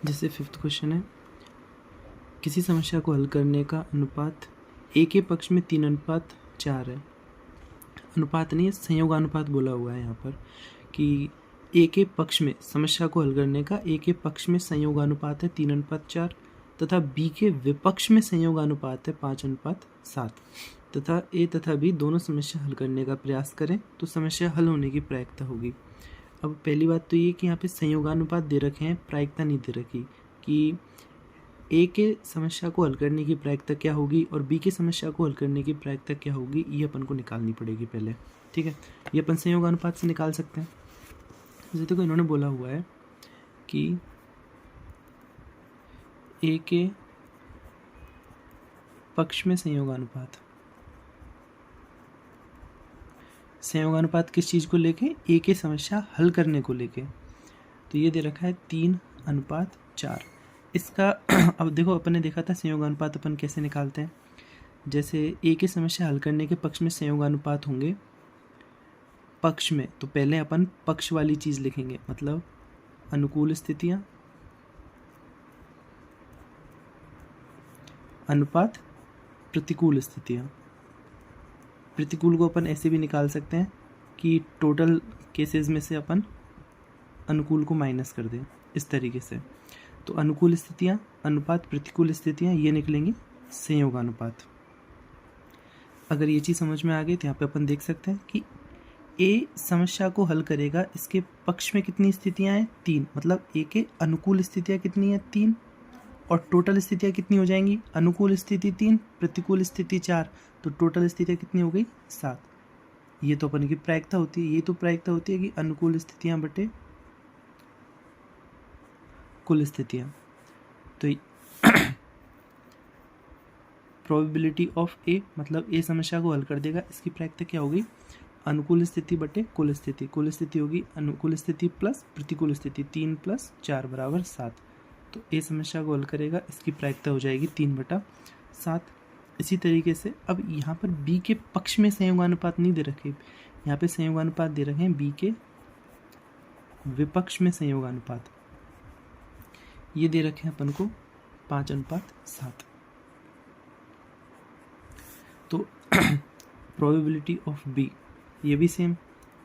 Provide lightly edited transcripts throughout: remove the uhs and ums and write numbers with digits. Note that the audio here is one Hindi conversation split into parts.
जैसे 5th क्वेश्चन है, किसी समस्या को हल करने का अनुपात ए के पक्ष में 3:4 है। अनुपात नहीं है, संयोगानुपात बोला हुआ है यहाँ पर कि ए के पक्ष में समस्या को हल करने का ए के पक्ष में संयोगानुपात है 3:4 तथा बी के विपक्ष में संयोगानुपात है 5:7 तथा ए तथा बी दोनों समस्या हल करने का प्रयास करें तो समस्या हल होने की प्रायिकता होगी। अब पहली बात तो ये कि यहाँ पे संयोगानुपात दे रखे हैं, प्रायिकता नहीं दे रखी कि ए के समस्या को हल करने की प्रायिकता क्या होगी और बी की समस्या को हल करने की प्रायिकता क्या होगी, ये अपन को निकालनी पड़ेगी पहले। ठीक है, ये अपन संयोगानुपात से निकाल सकते हैं। जैसे देखो इन्होंने बोला हुआ है कि ए के पक्ष में संयोगानुपात किस चीज़ को लेके, ए के समस्या हल करने को लेके, तो ये दे रखा है 3:4। इसका अब देखो अपन ने देखा था संयोगानुपात अपन कैसे निकालते हैं। जैसे ए की समस्या हल करने के पक्ष में संयोगानुपात होंगे पक्ष में, तो पहले अपन पक्ष वाली चीज़ लिखेंगे, मतलब अनुकूल स्थितियाँ अनुपात प्रतिकूल स्थितियाँ। प्रतिकूल को अपन ऐसे भी निकाल सकते हैं कि टोटल केसेस में से अपन अनुकूल को माइनस कर दें, इस तरीके से। तो अनुकूल स्थितियाँ अनुपात प्रतिकूल स्थितियाँ ये निकलेंगी संयोगानुपात। अगर ये चीज़ समझ में आ गई तो यहाँ पे अपन देख सकते हैं कि ए समस्या को हल करेगा, इसके पक्ष में कितनी स्थितियाँ हैं 3, मतलब ए के अनुकूल स्थितियाँ कितनी हैं 3 और टोटल स्थितियाँ कितनी हो जाएंगी, अनुकूल स्थिति 3 प्रतिकूल स्थिति 4, तो टोटल स्थितियाँ कितनी हो गई 7। ये तो अपन की प्रायिकता होती है, ये तो प्रायिकता होती है कि अनुकूल स्थितियाँ बटे कुल स्थितियाँ। तो प्रोबेबिलिटी ऑफ ए, मतलब ए समस्या को हल कर देगा, इसकी प्रायिकता क्या होगी, अनुकूल स्थिति बटे कुल स्थिति। कुल स्थिति होगी अनुकूल स्थिति प्लस प्रतिकूल स्थिति, 3 + 4 = 7। तो ए समस्या को हल करेगा, इसकी प्रायिकता हो जाएगी 3/7। इसी तरीके से अब यहाँ पर बी के पक्ष में संयोगानुपात नहीं दे रखे, यहाँ पे संयोगानुपात दे रखे हैं बी के विपक्ष में संयोगानुपात, ये दे रखे हैं अपन को 5:7। तो प्रोबेबिलिटी ऑफ बी ये भी सेम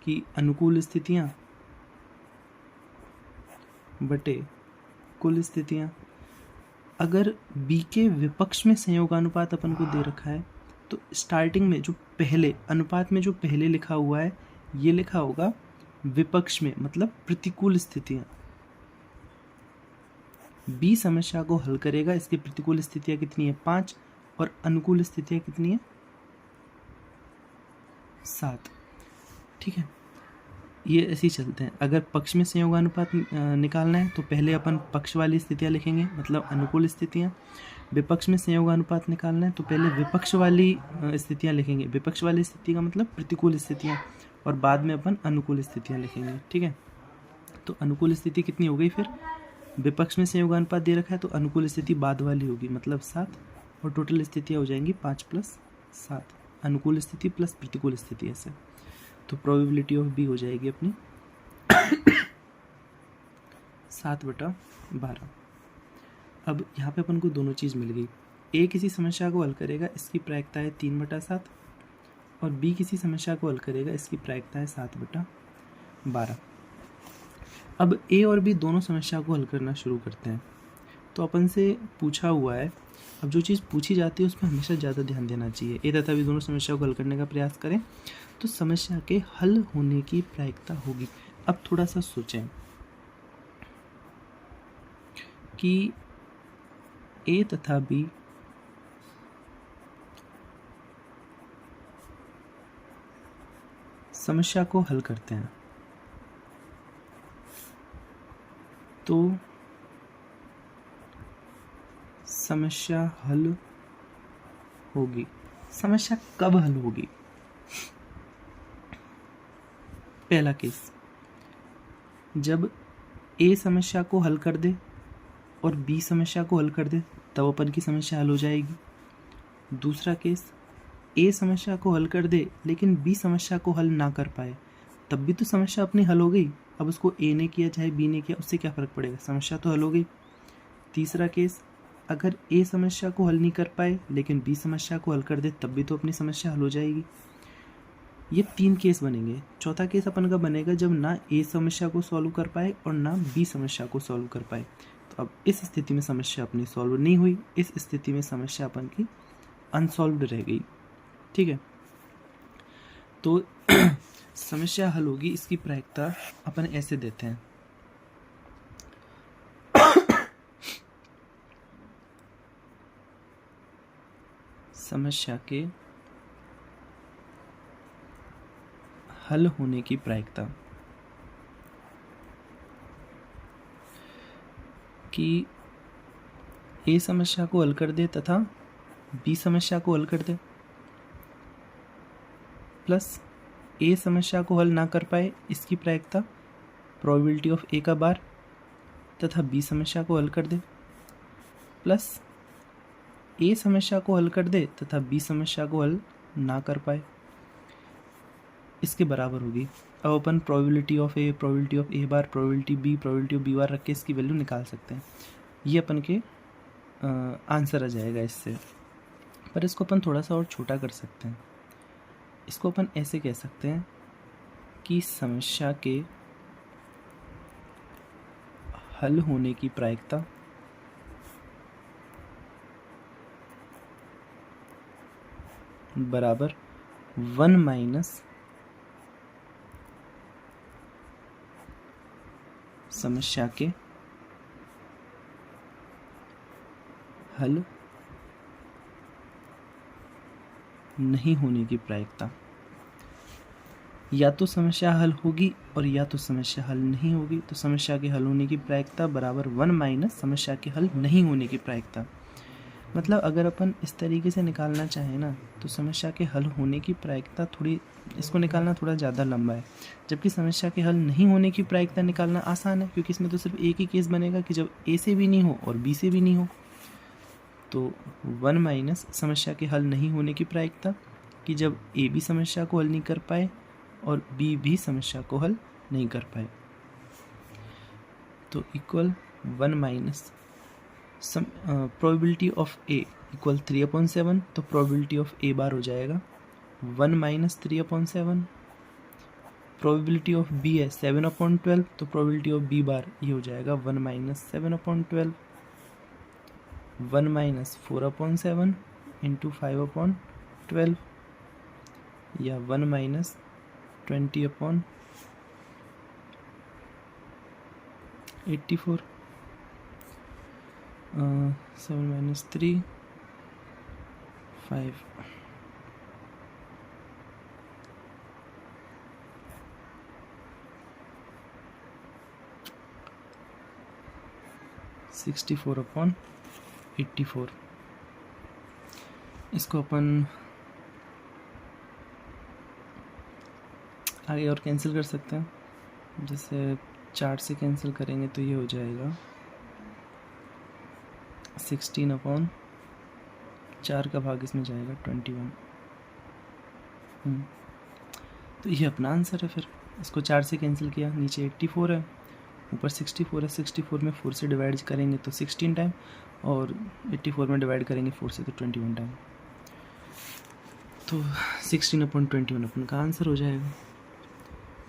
कि अनुकूल स्थितियाँ बटे कुल स्थितियाँ। अगर बी के विपक्ष में संयोगानुपात अपन को दे रखा है तो स्टार्टिंग में जो पहले अनुपात में जो पहले लिखा हुआ है ये लिखा होगा विपक्ष में, मतलब प्रतिकूल स्थितियाँ। बी समस्या को हल करेगा, इसकी प्रतिकूल स्थितियाँ कितनी है 5 और अनुकूल स्थितियाँ कितनी है 7। ठीक है, ये ऐसे ही चलते हैं। अगर पक्ष में संयोगानुपात निकालना है तो पहले अपन पक्ष वाली स्थितियाँ लिखेंगे, मतलब अनुकूल स्थितियाँ। विपक्ष में संयोगानुपात निकालना है तो पहले विपक्ष वाली स्थितियाँ लिखेंगे, विपक्ष वाली स्थिति का मतलब प्रतिकूल स्थितियाँ, और बाद में अपन अनुकूल स्थितियाँ लिखेंगे। ठीक है, तो अनुकूल स्थिति कितनी हो गई, फिर विपक्ष में संयोगानुपात दे रखा है तो अनुकूल स्थिति बाद वाली होगी, मतलब 7, और टोटल स्थितियाँ हो जाएंगी 5 + 7, अनुकूल स्थिति प्लस प्रतिकूल स्थिति ऐसे। तो प्रोबेबिलिटी ऑफ बी हो जाएगी अपनी 7/12। अब यहाँ पे अपन को दोनों चीज़ मिल गई, ए किसी समस्या को हल करेगा, इसकी प्रायिकता है 3/7, और बी किसी समस्या को हल करेगा, इसकी प्रायिकता है 7/12। अब ए और बी दोनों समस्या को हल करना शुरू करते हैं। तो अपन से पूछा हुआ है, अब जो चीज़ पूछी जाती है उस पर हमेशा ज़्यादा ध्यान देना चाहिए। ए तथा बी दोनों समस्या को हल करने का प्रयास करें तो समस्या के हल होने की प्रायिकता होगी। अब थोड़ा सा सोचें कि ए तथा बी समस्या को हल करते हैं तो समस्या हल होगी। समस्या कब हल होगी? पहला केस, जब ए समस्या को हल कर दे और बी समस्या को हल कर दे तब अपन की समस्या हल हो जाएगी। दूसरा केस, ए समस्या को हल कर दे लेकिन बी समस्या को हल ना कर पाए, तब भी तो समस्या अपनी हल हो गई। अब उसको ए ने किया चाहे बी ने किया, उससे क्या फ़र्क पड़ेगा, समस्या तो हल हो गई। तीसरा केस, अगर ए समस्या को हल नहीं कर पाए लेकिन बी समस्या को हल कर दे तब भी तो अपनी समस्या हल हो जाएगी। ये 3 केस बनेंगे। चौथा केस अपन का बनेगा जब ना ए समस्या को सॉल्व कर पाए और ना बी समस्या को सॉल्व कर पाए। तो अब इस स्थिति में समस्या अपनी सॉल्व नहीं हुई, इस स्थिति में समस्या अपन की अनसॉल्व्ड रह गई। ठीक है, तो समस्या हल होगी, इसकी प्रायिकता अपन ऐसे देते हैं। समस्या के हल होने की प्रायिकता कि ए समस्या को हल कर दे तथा बी समस्या को हल कर दे, प्लस ए समस्या को हल ना कर पाए इसकी प्रायिकता प्रोबेबिलिटी ऑफ ए का बार तथा बी समस्या को हल कर दे, प्लस ए समस्या को हल कर दे तथा बी समस्या को हल ना कर पाए, इसके बराबर होगी। अब अपन probability of A bar, probability of B bar रख के इसकी वैल्यू निकाल सकते हैं। ये अपन के आंसर आ जाएगा इससे। पर इसको अपन थोड़ा सा और छोटा कर सकते हैं। इसको अपन ऐसे कह सकते हैं कि समस्या के हल होने की प्रायिकता बराबर 1 माइनस समस्या के हल नहीं होने की प्रायिकता। या तो समस्या हल होगी और या तो समस्या हल नहीं होगी, तो समस्या के हल होने की प्रायिकता बराबर 1 माइनस समस्या के हल नहीं होने की प्रायिकता। मतलब अगर अपन इस तरीके से निकालना चाहें ना तो समस्या के हल होने की प्रायिकता थोड़ी, इसको निकालना थोड़ा ज़्यादा लंबा है, जबकि समस्या के हल नहीं होने की प्रायिकता निकालना आसान है, क्योंकि इसमें तो सिर्फ एक ही केस बनेगा कि जब ए से भी नहीं हो और बी से भी नहीं हो। तो 1 माइनस समस्या के हल नहीं होने की प्रायिकता कि जब ए भी समस्या को हल नहीं कर पाए और बी भी समस्या को हल नहीं कर पाए, तो equal 1 minus probability of A equal 3/7, तो प्रोबेबिलिटी ऑफ ए बार हो जाएगा 1 माइनस 3/7। प्रोबेबिलिटी ऑफ बी है 7/12, तो प्रोबेबिलिटी ऑफ बी बार ये हो जाएगा 1 माइनस 7/12, 1 माइनस 4/7 इंटू 5/12 या 1 माइनस 20/84। 7 minus 3 5 64/84। इसको अपन आगे और कैंसिल कर सकते हैं, जैसे 4 से कैंसिल करेंगे तो ये हो जाएगा 16/4 का भाग इसमें जाएगा 21। तो ये अपना आंसर है। फिर इसको 4 से कैंसिल किया, नीचे 84 है, ऊपर 64 है। 64 में 4 से डिवाइड करेंगे तो 16 टाइम, और 84 में डिवाइड करेंगे 4 से तो 21 टाइम। तो 16/21 अपन का आंसर हो जाएगा।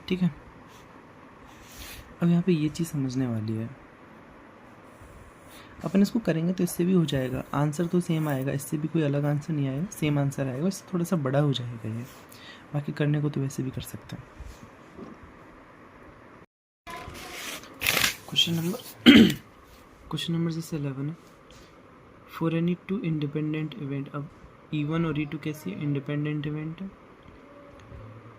ठीक है, अब यहाँ पे ये चीज़ समझने वाली है, अपन इसको करेंगे तो इससे भी हो जाएगा, आंसर तो सेम आएगा, इससे भी कोई अलग आंसर नहीं आएगा, सेम आंसर आएगा, इससे थोड़ा सा बड़ा हो जाएगा ये। बाकी करने को तो वैसे भी कर सकते हैं। क्वेश्चन नंबर जैसे 11 है, फॉर एनी 2 इंडिपेंडेंट इवेंट। अब E1 और E2 कैसी इंडिपेंडेंट इवेंट है,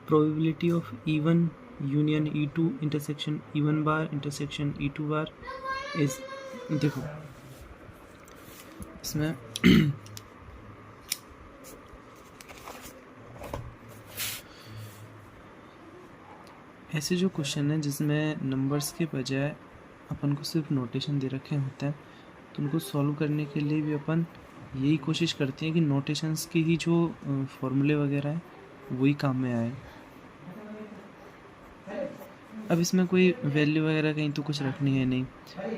probability of E1 union E2 intersection E1 bar intersection E2 bar is, देखो इसमें ऐसे जो क्वेश्चन है जिसमें नंबर्स के बजाय अपन को सिर्फ नोटेशन दे रखे होते हैं, तो उनको सॉल्व करने के लिए भी अपन यही कोशिश करते हैं कि नोटेशंस के ही जो फॉर्मूले वगैरह हैं वही काम में आए। अब इसमें कोई वैल्यू वगैरह कहीं तो कुछ रखनी है नहीं।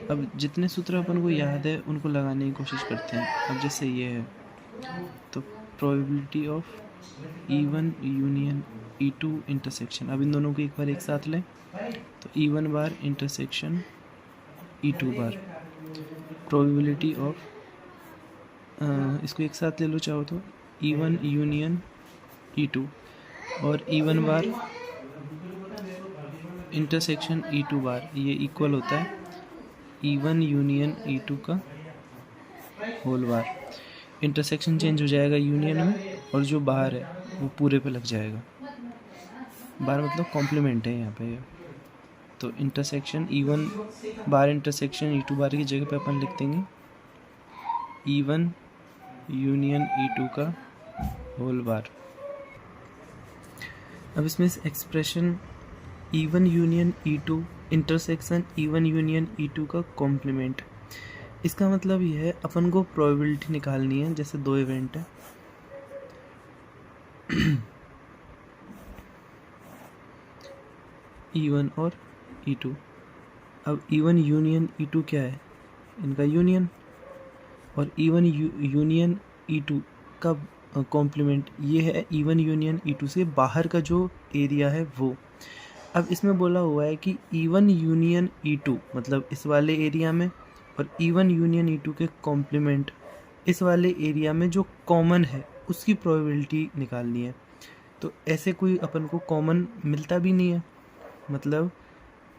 अब जितने सूत्र अपन को याद है उनको लगाने की कोशिश करते हैं। अब जैसे ये है तो probability of E1 union E2 intersection, अब इन दोनों को एक बार एक साथ लें तो E1 bar intersection E2 bar, probability of इसको एक साथ ले लो चाहो तो E1 यूनियन E2 और E1 बार इंटरसेक्शन E2 बार, ये इक्वल होता है E1 यूनियन E2 का होल बार। इंटरसेक्शन चेंज हो जाएगा यूनियन में और जो बाहर है वो पूरे पे लग जाएगा। बार मतलब कॉम्प्लीमेंट है यहाँ पे ये। तो इंटरसेक्शन E1 बार इंटरसेक्शन E2 बार की जगह पे अपन लिख देंगे E1 यूनियन E2 का होल बार। अब इसमें इस expression E1 union E2 intersection E1 union E2 का कॉम्प्लीमेंट, इसका मतलब ये है अपन को प्रोबेबिलिटी निकालनी है। जैसे दो इवेंट है E1 और E2। अब E1 यूनियन E2 क्या है, इनका यूनियन, और E1 यूनियन E2 का कॉम्प्लीमेंट ये है E1 यूनियन E2 से बाहर का जो एरिया है वो। अब इसमें बोला हुआ है कि E1 यूनियन E2 मतलब इस वाले एरिया में और E1 यूनियन E2 के कॉम्प्लीमेंट इस वाले एरिया में जो कॉमन है उसकी प्रोबेबिलिटी निकालनी है। तो ऐसे कोई अपन को कॉमन मिलता भी नहीं है। मतलब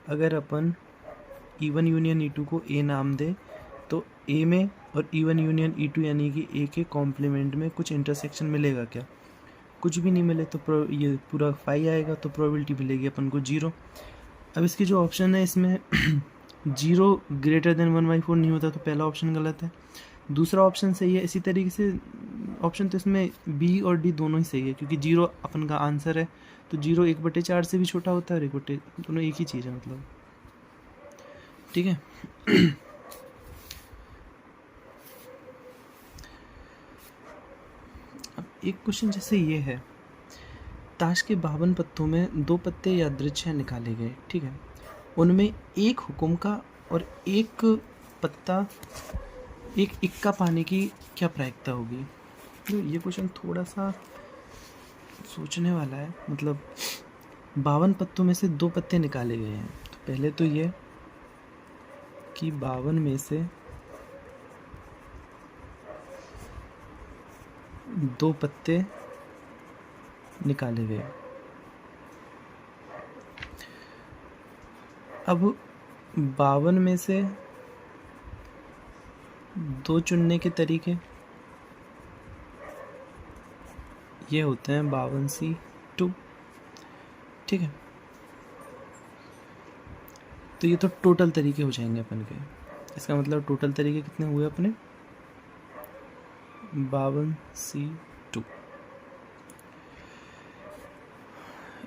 अगर अपन E1 यूनियन E2 को A नाम दे तो A में और E1 यूनियन E2 यानी कि A के कॉम्प्लीमेंट में कुछ इंटरसेक्शन मिलेगा क्या, कुछ भी नहीं मिले तो ये पूरा 5 आएगा, तो प्रोबेबिलिटी मिलेगी अपन को 0। अब इसकी जो ऑप्शन है इसमें 0 ग्रेटर देन 1/4 नहीं होता, तो पहला ऑप्शन गलत है। दूसरा ऑप्शन सही है। इसी तरीके से ऑप्शन तो इसमें B और D दोनों ही सही है, क्योंकि 0 अपन का आंसर है तो 0 1/4 से भी छोटा होता है और 1/, दोनों एक ही चीज़ है मतलब। ठीक है। अब एक क्वेश्चन जैसे ये है, ताश के 52 पत्तों में 2 पत्ते यादृच्छिक निकाले गए, ठीक है, उनमें एक हुक्म का और एक पत्ता एक इक्का पाने की क्या प्रायिकता होगी। तो ये क्वेश्चन थोड़ा सा सोचने वाला है। मतलब 52 पत्तों में से 2 पत्ते निकाले गए हैं, तो पहले तो ये कि 52 में से 2 पत्ते निकाले गए। अब 52 में से 2 चुनने के तरीके ये होते हैं 52C2, ठीक है। तो ये तो टोटल तरीके हो जाएंगे अपन के। इसका मतलब टोटल तरीके कितने हुए अपने 52C2।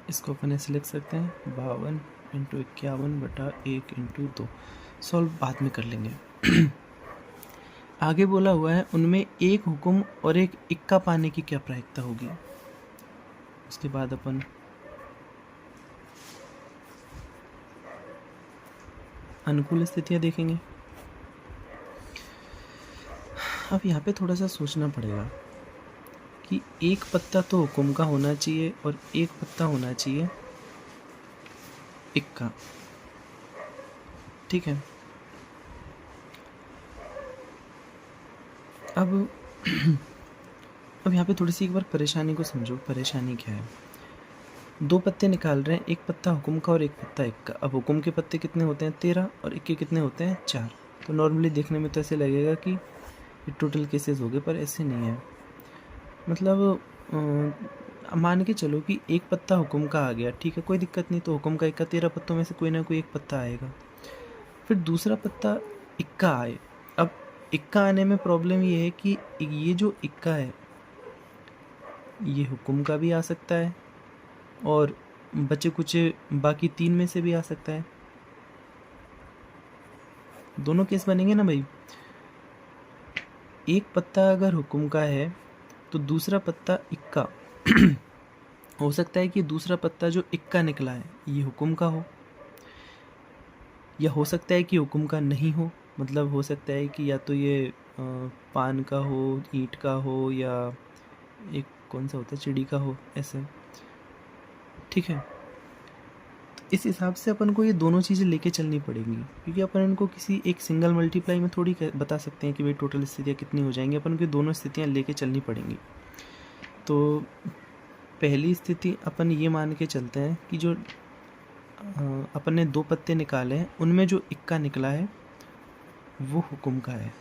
इसको अपन ऐसे लिख सकते हैं 52 × 51/1 × 2। सॉल्व बाद में कर लेंगे। आगे बोला हुआ है उनमें एक हुक्म और एक इक्का पाने की क्या प्रायिकता होगी। उसके बाद अपन अनुकूल स्थितियां देखेंगे। अब यहाँ पे थोड़ा सा सोचना पड़ेगा कि एक पत्ता तो हुक्म का होना चाहिए और एक पत्ता होना चाहिए इक्का, ठीक है। अब यहाँ पे थोड़ी सी एक बार परेशानी को समझो। परेशानी क्या है, 2 पत्ते निकाल रहे हैं, एक पत्ता हुक्म का और एक पत्ता इक्का। अब हुक्म के पत्ते कितने होते हैं 13 और इक्के कितने होते हैं 4। तो नॉर्मली देखने में तो ऐसे लगेगा कि ये टोटल केसेस हो गए, पर ऐसे नहीं है। मतलब मान के चलो कि एक पत्ता हुक्म का आ गया, ठीक है, कोई दिक्कत नहीं। तो हुक्म का इक्का 13 पत्तों में से कोई ना कोई एक पत्ता आएगा। फिर दूसरा पत्ता इक्का आए। अब इक्का आने में प्रॉब्लम ये है कि ये जो इक्का है ये हुक्म का भी आ सकता है और बचे कुछ बाकी 3 में से भी आ सकता है। दोनों केस बनेंगे ना भाई। एक पत्ता अगर हुक्म का है तो दूसरा पत्ता इक्का हो सकता है कि दूसरा पत्ता जो इक्का निकला है ये हुक्म का हो, या हो सकता है कि हुक्म का नहीं हो, मतलब हो सकता है कि या तो ये पान का हो, ईंट का हो, या एक कौन सा होता है चिड़ी का हो, ऐसे। ठीक है, तो इस हिसाब से अपन को ये दोनों चीज़ें लेके चलनी पड़ेंगी, क्योंकि अपन इनको किसी एक सिंगल मल्टीप्लाई में थोड़ी बता सकते हैं कि भाई टोटल स्थितियाँ कितनी हो जाएंगी। अपन को दोनों स्थितियाँ लेके चलनी पड़ेंगी। तो पहली स्थिति अपन ये मान के चलते हैं कि जो अपन ने 2 पत्ते निकाले हैं उनमें जो इक्का निकला है वो हुक्म का है।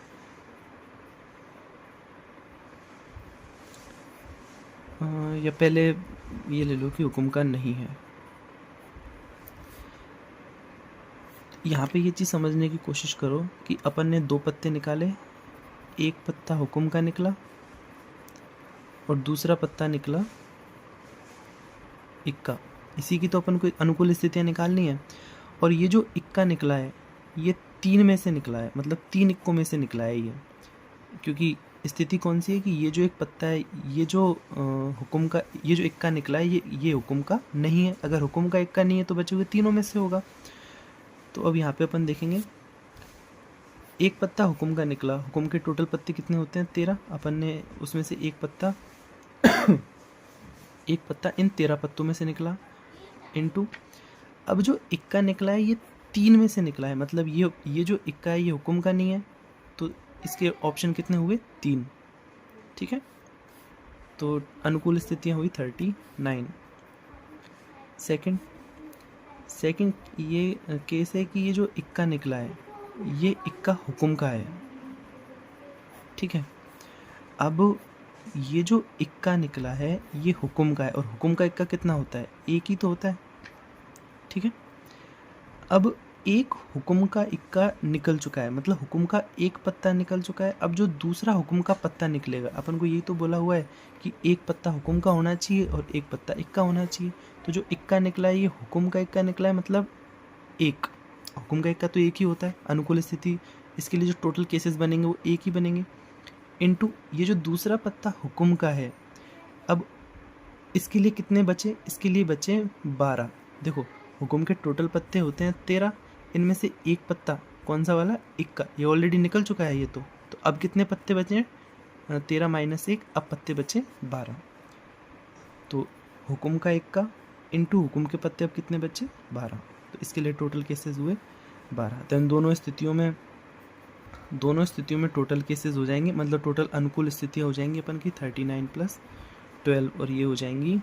या पहले ये ले लो कि हुक्म का नहीं है। यहाँ पे ये चीज़ समझने की कोशिश करो कि अपन ने 2 पत्ते निकाले, एक पत्ता हुक्म का निकला और दूसरा पत्ता निकला इक्का। इसी की तो अपन को अनुकूल स्थितियाँ निकालनी है। और ये जो इक्का निकला है ये 3 में से निकला है, मतलब 3 इक्कों में से निकला है ये। क्योंकि स्थिति कौन सी है कि ये जो एक पत्ता है, ये जो हुक्म का, ये जो इक्का निकला है ये हुक्म का नहीं है। अगर हुक्म का इक्का नहीं है तो बचे हुए तीनों में से होगा। तो अब यहाँ पे अपन देखेंगे एक पत्ता हुक्म का निकला। हुक्म के टोटल पत्ते कितने होते हैं? 13। अपन ने उसमें से एक पत्ता एक पत्ता इन 13 पत्तों में से निकला इनटू, अब जो इक्का निकला है ये 3 में से निकला है, मतलब ये जो इक्का है ये हुक्म का नहीं है, तो इसके ऑप्शन कितने हुए? 3। ठीक है, तो अनुकूल स्थितियाँ हुई 39। सेकंड ये केस है कि ये जो इक्का निकला है ये इक्का हुक्म का है। ठीक है, अब ये जो इक्का निकला है ये हुक्म का है, और हुक्म का इक्का कितना होता है? एक ही तो होता है। ठीक है, अब एक हुक्म का इक्का निकल चुका है, मतलब हुक्म का एक पत्ता निकल चुका है। अब जो दूसरा हुक्म का पत्ता निकलेगा, अपन को यही तो बोला हुआ है कि एक पत्ता हुक्म का होना चाहिए और एक पत्ता इक्का होना चाहिए। तो जो इक्का निकला है ये हुक्म का इक्का निकला है, मतलब एक। हुक्म का इक्का तो एक ही होता है अनुकूल स्थिति, इसके लिए जो टोटल केसेस बनेंगे वो एक ही बनेंगे, इनटू ये जो दूसरा पत्ता हुक्म का है। अब इसके लिए कितने बचे? इसके लिए बचे 12। देखो हुक्म के टोटल पत्ते होते हैं 13, इनमें से एक पत्ता कौन सा वाला? इक्का, ये ऑलरेडी निकल चुका है ये तो अब कितने पत्ते बचे हैं? 13 माइनस 1, अब पत्ते बचे 12। तो हुक्म का इक्का इनटू हुक्म के पत्ते अब कितने बचे? 12। तो इसके लिए टोटल केसेस हुए 12। तो इन दोनों स्थितियों में टोटल केसेस हो जाएंगे, मतलब टोटल अनुकूल स्थितियाँ हो जाएंगी अपन की 39 + 12, और ये हो जाएंगी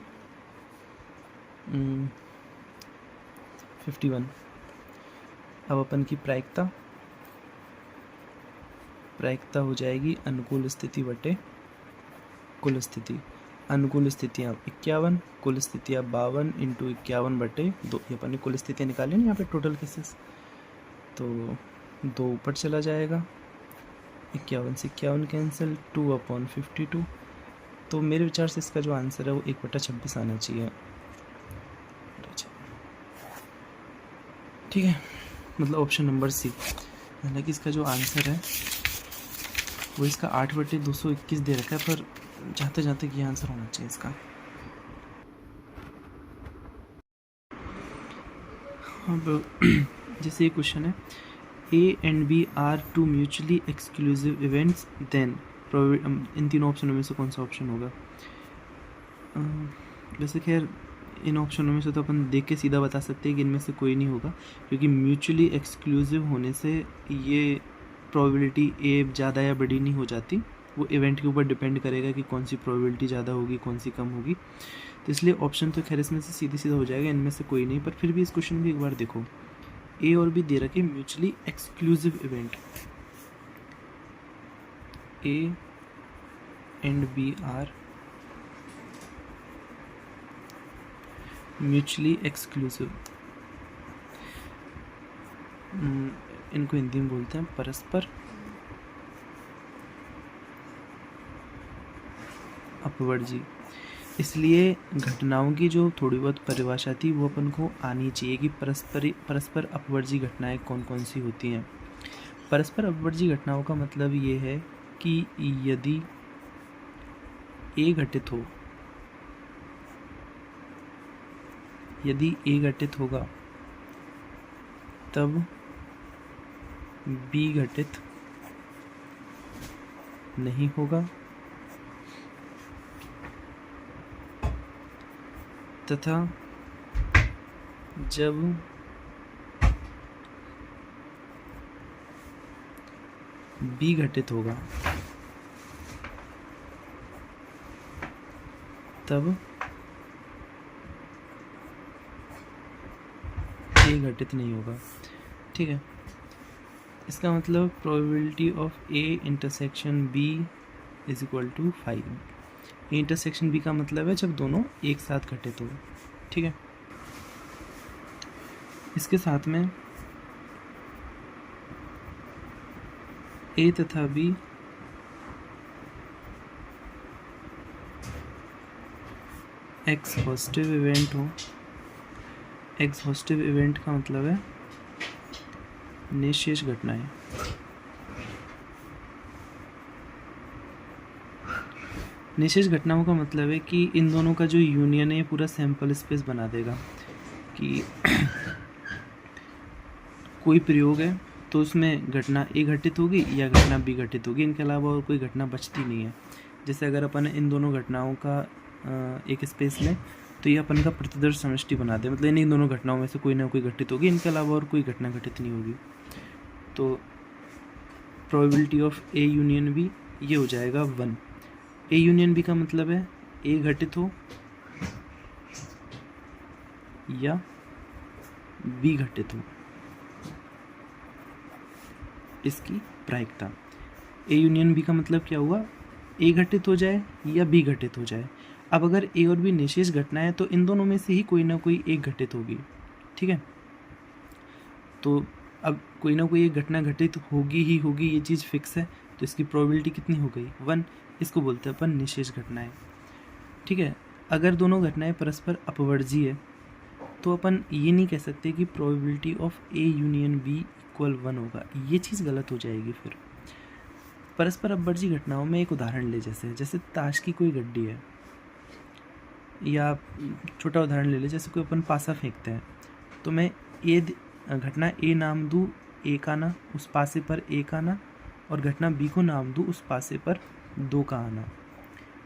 51। अब अपन की प्रायिकता हो जाएगी अनुकूल स्थिति बटे कुल स्थिति। अनुकूल स्थितियाँ 51, कुल स्थितियाँ 52 × 51/2। ये अपन ने कुल स्थितियाँ निकाली ना यहाँ पे टोटल केसेस, तो 2 ऊपर चला जाएगा, 51 से 51 कैंसिल, 2/52। तो मेरे विचार से इसका जो आंसर है वो 1/26 आना चाहिए। ठीक है, मतलब ऑप्शन नंबर सी। हालांकि इसका जो आंसर है वो इसका 8/221 दे रखा है, पर जाते जाते ये आंसर होना चाहिए इसका। अब जैसे ये क्वेश्चन है, A and B are two mutually exclusive events, then इन तीनों ऑप्शनों में से कौन सा ऑप्शन होगा? वैसे खैर इन ऑप्शनों में से तो अपन देख के सीधा बता सकते हैं कि इनमें से कोई नहीं होगा, क्योंकि म्यूचुअली एक्सक्लूसिव होने से ये प्रोबेबिलिटी ए ज़्यादा या बड़ी नहीं हो जाती, वो इवेंट के ऊपर डिपेंड करेगा कि कौन सी प्रोबेबिलिटी ज़्यादा होगी कौन सी कम होगी। तो इसलिए ऑप्शन तो खैर इसमें से सीधा हो जाएगा, इनमें से कोई नहीं। पर फिर भी इस क्वेश्चन को एक बार देखो, ए और बी दे रखे mutually exclusive event, A and B are mutually exclusive. इनको हिंदी में बोलते हैं परस्पर अपवर्जी। इसलिए घटनाओं की जो थोड़ी बहुत परिभाषा थी वो अपन को आनी चाहिए कि परस्पर अपवर्जी घटनाएं कौन कौन सी होती हैं। परस्पर अपवर्जी घटनाओं का मतलब ये है कि यदि ए घटित होगा तब बी घटित नहीं होगा तथा जब बी घटित होगा तब ए घटित नहीं होगा। ठीक है, इसका मतलब probability of A intersection B is equal to 5। A intersection B का मतलब है जब दोनों एक साथ घटित हो। ठीक है, इसके साथ में ए तथा बी एक्सहॉस्टिव इवेंट हो। एक्सहॉस्टिव इवेंट का मतलब है निशेष घटनाएं। निशेष घटनाओं का मतलब है कि इन दोनों का जो यूनियन है पूरा सैंपल स्पेस बना देगा कि कोई प्रयोग है तो उसमें घटना ए घटित होगी या घटना बी घटित होगी, इनके अलावा और कोई घटना बचती नहीं है। जैसे अगर अपन इन दोनों घटनाओं का एक स्पेस लें तो ये अपन का प्रतिदर्श समष्टि बना दे, मतलब इन दोनों घटनाओं में से कोई ना कोई घटित होगी, इनके अलावा और कोई घटना घटित नहीं होगी। तो probability of A union B ये हो जाएगा 1। ए यूनियन बी का मतलब है ए घटित हो या बी घटित हो, इसकी प्रायिकता। ए यूनियन बी का मतलब क्या हुआ, ए घटित हो जाए या बी घटित हो जाए। अब अगर ए और बी निशेष घटना है तो इन दोनों में से ही कोई ना कोई एक घटित होगी। ठीक है, तो अब कोई ना कोई एक घटना घटित होगी ही होगी, ये चीज़ फिक्स है। तो इसकी प्रोबेबिलिटी कितनी हो गई 1। इसको बोलते हैं अपन निशेष घटनाएं। ठीक है, अगर दोनों घटनाएं परस्पर अपवर्जीय है तो अपन ये नहीं कह सकते कि probability of A union B equal 1 होगा, ये चीज़ गलत हो जाएगी। फिर परस्पर अपवर्जी घटनाओं में एक उदाहरण ले, जैसे ताश की कोई गड्डी है, या छोटा उदाहरण ले ले, जैसे कोई अपन पासा फेंकते हैं तो मैं ए घटना ए नाम दूँ एक आना, उस पासे पर एक आना, और घटना बी को नाम दूँ उस पासे पर 2 का आना।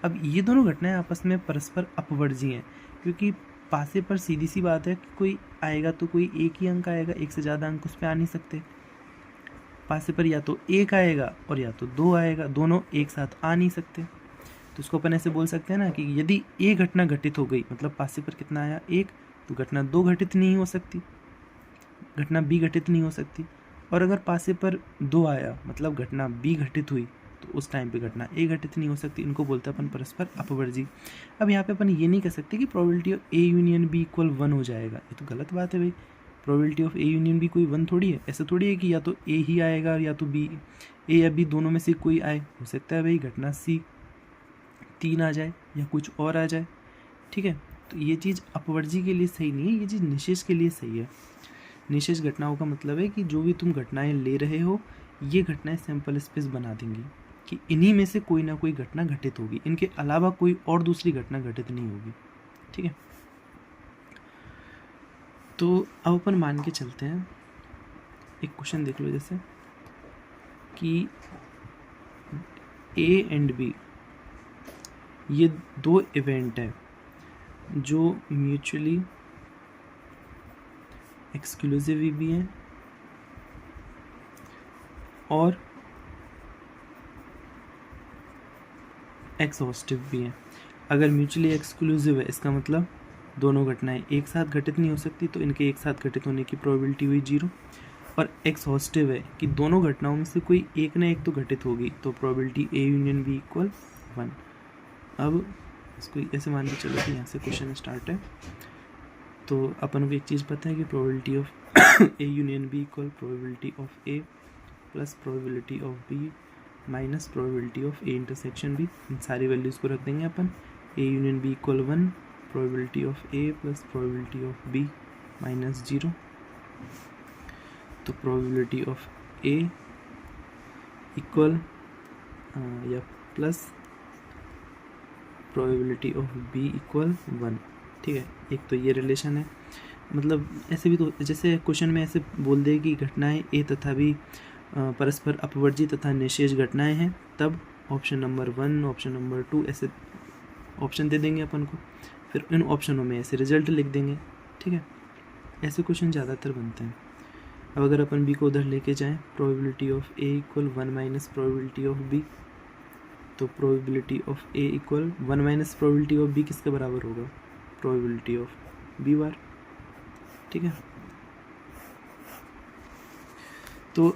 अब ये दोनों घटनाएं आपस में परस्पर अपवर्जी हैं, क्योंकि पासे पर सीधी सी बात है कि कोई आएगा तो कोई एक ही अंक आएगा, एक से ज़्यादा अंक उस पर आ नहीं सकते। पासे पर या तो 1 आएगा और या तो 2 आएगा, दोनों एक साथ आ नहीं सकते। तो उसको अपन ऐसे बोल सकते हैं ना कि यदि ए घटना घटित हो गई, मतलब पासे पर कितना आया 1, तो घटना 2 घटित नहीं हो सकती, घटना बी घटित नहीं हो सकती। और अगर पासे पर 2 आया मतलब घटना बी घटित हुई, तो उस टाइम पे घटना ए घटित नहीं हो सकती। इनको बोलते हैं अपन परस्पर अपवर्जी। अब यहाँ पे अपन ये नहीं कह सकते कि probability of A union B equal 1 हो जाएगा, ये तो गलत बात है भाई। Probability of A union B कोई 1 थोड़ी है, ऐसा थोड़ी है कि या तो ए ही आएगा या तो बी, ए या बी दोनों में से कोई आए। हो सकता है भाई घटना सी 3 आ जाए या कुछ और आ जाए। ठीक है, तो ये चीज़ अपवर्जी के लिए सही नहीं है, ये चीज़ निशेष के लिए सही है। निशेष घटनाओं का मतलब है कि जो भी तुम घटनाएं ले रहे हो, ये घटनाएं सैंपल स्पेस बना देंगी कि इन्हीं में से कोई ना कोई घटना घटित होगी, इनके अलावा कोई और दूसरी घटना घटित नहीं होगी। ठीक है, तो अब अपन मान के चलते हैं, एक क्वेश्चन देख लो, जैसे कि ए एंड बी ये 2 इवेंट है जो म्यूचुअली एक्सक्लूसिव भी हैं और एक्सहॉस्टिव भी हैं। अगर म्यूचुअली एक्सक्लूसिव है, इसका मतलब दोनों घटनाएं एक साथ घटित नहीं हो सकती, तो इनके एक साथ घटित होने की प्रोबेबिलिटी हुई 0। और एक्सहॉस्टिव है कि दोनों घटनाओं में से कोई एक ना एक तो घटित होगी, तो probability A union B equal 1। अब इसको ऐसे मान के चलो कि यहाँ से क्वेश्चन स्टार्ट है। तो अपन को एक चीज़ पता है कि probability of A union B equal probability of A plus probability of B minus probability of A intersection B. इन सारी वैल्यूज़ को रख देंगे अपन। A union B equal 1, probability of A plus probability of B minus 0। तो प्रोबेबिलिटी ऑफ ए इक्वल या plus probability of B equal 1। ठीक है, एक तो ये रिलेशन है। मतलब ऐसे भी तो जैसे क्वेश्चन में ऐसे बोल दे कि घटनाएं ए तथा बी परस्पर अपवर्जी तथा निशेष घटनाएं हैं तब ऑप्शन नंबर 1, ऑप्शन नंबर 2 ऐसे ऑप्शन दे देंगे अपन को, फिर इन ऑप्शनों में ऐसे रिजल्ट लिख देंगे। ठीक है, ऐसे क्वेश्चन ज़्यादातर बनते हैं। अब अगर अपन बी को उधर लेके जाएं, probability of A equal 1 minus probability of B, तो probability of A equal 1 minus probability of B किसके बराबर होगा? Probability of B bar. ठीक है, तो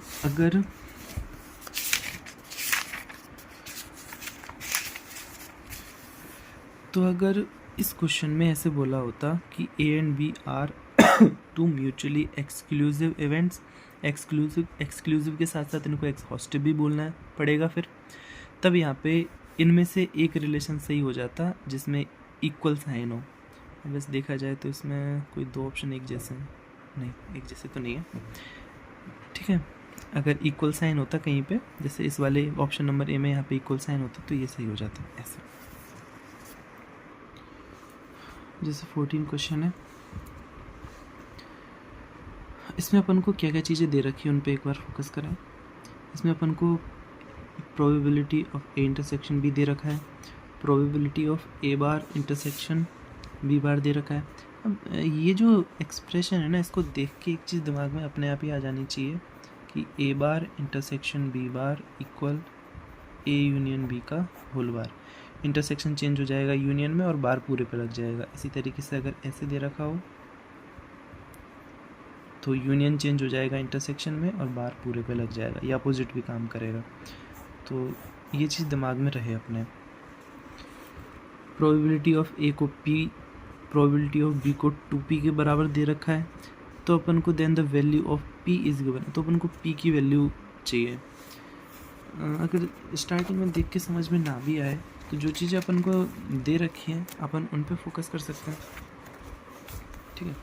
अगर इस क्वेश्चन में ऐसे बोला होता कि A and B are two mutually exclusive events, exclusive के साथ साथ इनको एक्सहॉस्टिव भी बोलना पड़ेगा, फिर तब यहाँ पे इनमें से एक रिलेशन सही हो जाता जिसमें इक्वल साइन हो। बस देखा जाए तो इसमें कोई दो ऑप्शन एक जैसे नहीं, एक जैसे तो नहीं है। ठीक है, अगर इक्वल साइन होता कहीं पे, जैसे इस वाले ऑप्शन नंबर ए में यहाँ पे इक्वल साइन होता तो ये सही हो जाता ऐसे। जैसे 14 क्वेश्चन है, इसमें अपन को क्या क्या चीज़ें दे रखी है उन पे एक बार फोकस करें। इसमें अपन को probability of A intersection B दे रखा है, probability of A bar intersection B bar दे रखा है। अब ये जो एक्सप्रेशन है ना, इसको देख के एक चीज़ दिमाग में अपने आप ही आ जानी चाहिए कि A bar intersection B bar equal A union B का होल बार। इंटरसेक्शन चेंज हो जाएगा यूनियन में और बार पूरे पे लग जाएगा। इसी तरीके से अगर ऐसे दे रखा हो तो यूनियन चेंज हो जाएगा इंटरसेक्शन में और बार पूरे पे लग जाएगा, या अपोजिट भी काम करेगा। तो ये चीज़ दिमाग में रहे अपने। प्रोबेबिलिटी ऑफ ए को पी, प्रोबेबिलिटी ऑफ बी को 2p के बराबर दे रखा है, तो अपन को then the value of p is given, तो अपन को p की वैल्यू चाहिए। अगर स्टार्टिंग में देख के समझ में ना भी आए तो जो चीज़ें अपन को दे रखी हैं अपन उन पे फोकस कर सकते हैं। ठीक है,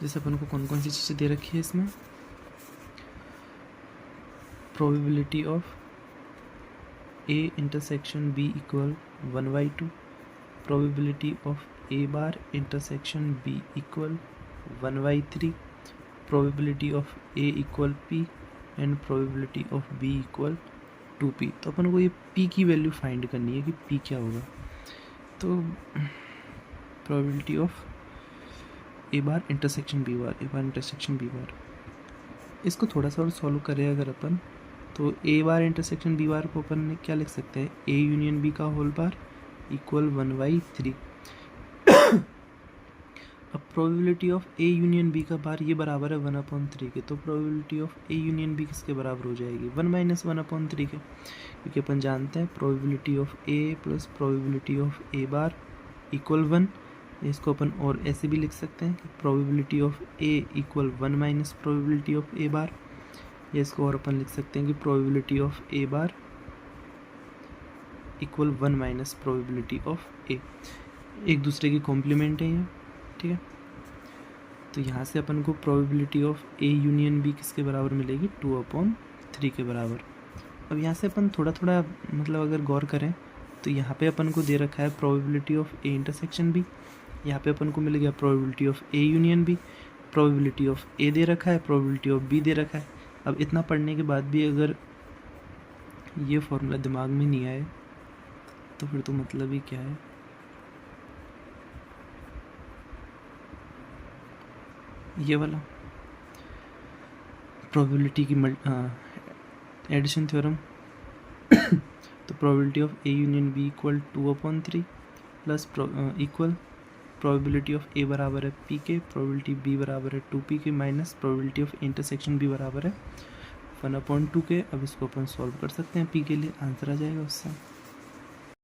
जैसे अपन को कौन कौन सी चीज़ें दे रखी है इसमें, probability of A intersection B equal 1/2, probability of A bar intersection B equal 1/3, probability of A equal P and probability of B equal 2p। तो अपन को ये p की वैल्यू फाइंड करनी है कि p क्या होगा। तो probability of A bar intersection B bar, A bar intersection B bar, इसको थोड़ा सा और सॉल्व करें अगर अपन, तो ए बार इंटरसेक्शन बी बार को अपन ने क्या लिख सकते हैं, ए यूनियन बी का होल बार इक्वल 1/3। अब probability of A union B का बार ये बराबर है 1/3 के, तो probability of A union B किसके बराबर हो जाएगी, 1 - 1/3 के, क्योंकि अपन जानते हैं probability of A plus probability of A bar equal 1। इसको अपन और ऐसे भी लिख सकते हैं कि probability of A equal 1 minus probability of A bar, या इसको और अपन लिख सकते हैं कि probability of A bar equal 1 minus probability of A. एक दूसरे की कॉम्प्लीमेंट है ये। ठीक है, तो यहाँ से अपन को probability of A union B किसके बराबर मिलेगी, 2/3 के बराबर। अब यहाँ से अपन थोड़ा थोड़ा मतलब अगर गौर करें तो यहाँ पे अपन को दे रखा है probability of A intersection B, यहाँ पे अपन को मिल गया probability of A union B, probability of A दे रखा है, प्रोबेबिलिटी ऑफ बी दे रखा है। अब इतना पढ़ने के बाद भी अगर ये फॉर्मूला दिमाग में नहीं आए तो फिर तो मतलब ही क्या है। ये वाला प्रोबेबिलिटी की एडिशन थ्योरम, तो probability of A union B equal 2/3 plus equal probability of A बराबर है पी के, प्रोबेबिलिटी बी बराबर है 2p के, minus probability of intersection B बराबर है 1/2 के। अब इसको अपन सॉल्व कर सकते हैं, p के लिए आंसर आ जाएगा उससे।